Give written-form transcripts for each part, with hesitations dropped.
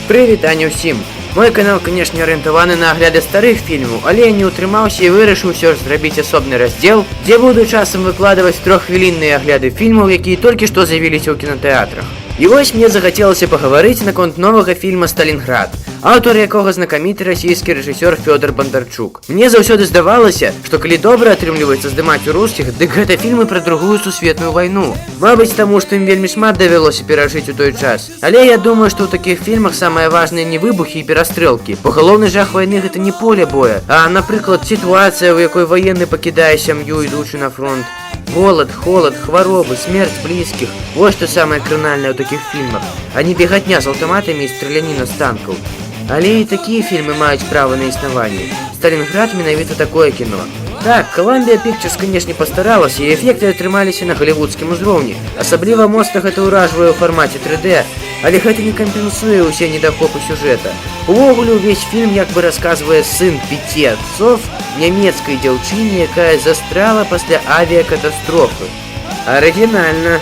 Прывітанне ўсім! Мой канал, канешне, арыентаваны на агляды старых фільмаў, але я не ўтрымаўся і вырашыў усё ж зрабіць асобны раздзел, дзе буду часам выкладваць троххвілінныя агляды фільмаў, якія толькі што з'явіліся ў кінатэатрах. І вось мне захацелася пагаварыць наконт новага фільма «Сталінград», аўтар якога знакаміты расійскі рэжысёр Фёдор Бондарчук. Мне заўсёды здавалася, што калі добра атрымліваецца здымаць у рускіх, дык гэта фільмы пра другую сусветную вайну. Мабыць, таму што ім вельмі шмат давялося перажыць у той час. Але я думаю, што ў такіх фільмах самае важнае не выбухі і перастрэлкі, бо галоўны жах вайны гэта не поле боя, а, напрыклад, сітуацыя, у якой ваенны пакідае сям'ю, ідучы на фронт. Голод, холод, хваробы, смерць блізкіх. Вось што самае кранальнае ў такіх фільмах, а не бегатня з аўтаматамі і страляніна з танкаў. Але і такія фільмы маюць права на існаванне. «Сталінград» менавіта такое кіно. Так, Columbia Pictures, канешне, пастаралася, і эфекты атрымаліся на галівудскім узроўні. Асабліва моцна гэта ўражвае ў фармаце 3D, але гэта не кампенсуе ўсе недахопы сюжэта. Увогуле, увесь фільм як бы расказвае сын 5 адцоў нямецкай дзяўчыне, якая застряла пасля авіякатастрофы. Арыгінальна.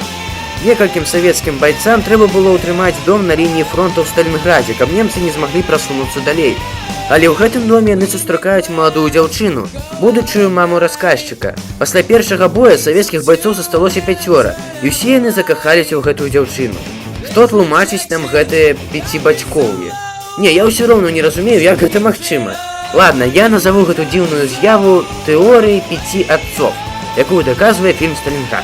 Некалькім савецкім байцам трэба было ўтрымаць дом на лініі фронту ў Сталінградзе, каб немцы не змаглі прасунуцца далей. Але ў гэтым доме яны сустракаюць маладую дзяўчыну, будучую маму расказчыка. Пасля першага боя савецкіх байцоў засталося 5, і ўсе яны закахаліся ў гэтую дзяўчыну. Што тлумачыць нам гэтае пяцібацькоўе? Не, я ўсё роўна не разумею, як гэта магчыма. Ладно, я назову гэту дзіўную з'яву тэорыяй 5 адцоў, якую даказвае фільм «Сталінград».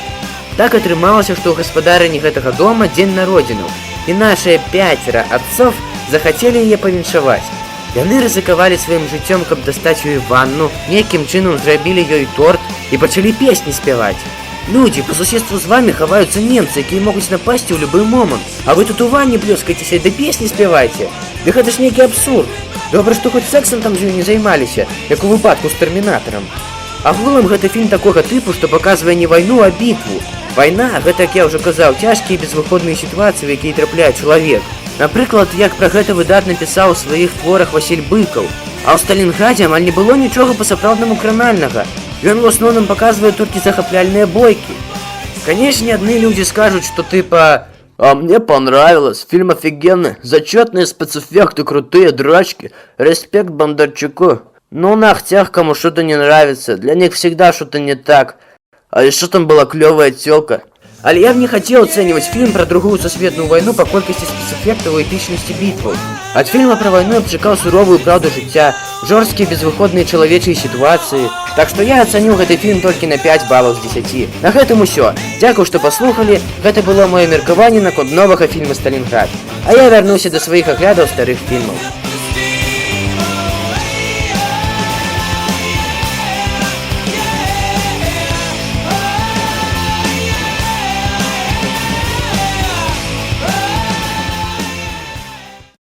Так атрымалася, што ў гаспадарыні гэтага дома дзень народзінаў, і нашыя 5 адцоў захацелі яе павіншаваць. Яны рызыкавалі сваім жыццём, каб дастаць ёй ванну, нейкім чынам зрабілі ёй торт і пачалі песні спяваць. Людзі, па суседству з вамі хаваюцца немцы, якія могуць напасці ў любы момант, а вы тут у ванне плёскаецеся ды песні спявайце. Ды гэта ж нейкі абсурд. Добра, што хоць сексам там з ёй не займаліся, як у выпадку з «Тэрмінатарам». Агулам гэта фільм такога тыпу, што паказвае не вайну, а бітву. Вайна, гэта, як я ўжо казаў, цяжкія і безвыходныя сітуацыі, у якія трапляе чалавек. Напрыклад, як пра гэта выдатна пісаў у сваіх творах Васіль Быкаў. А ў «Сталінградзе» амаль не было нічога па-сапраўднаму кранальнага. Ён у асноўным паказвае толькі захапляльныя бойкі. Канешне, адны людзі скажуць, што тыпа «А мне понравилось, фильм офигенный, зачетные спецэффекты, крутые драчки, респект Бондарчуку». Ну, нахтях, кому что-то не нравится, для них всегда что-то не так. А еще там была клевая тёлка. Але я б не хотел оценивать фильм про другую сусветную войну по колькости спецэффектаў и эпичности битваў. От фильма про войну я чекал суровую правду жыцця, жорсткія безвыходныя чалавечыя ситуации. Так что я оценил гэты фильм только на 5 баллов з 10. На гэтым усё. Дзякую, што паслухалі. Гэта было маё меркаванне наконт новага фільма «Сталінград». А я вярнуся да сваіх аглядаў старых фільмаў.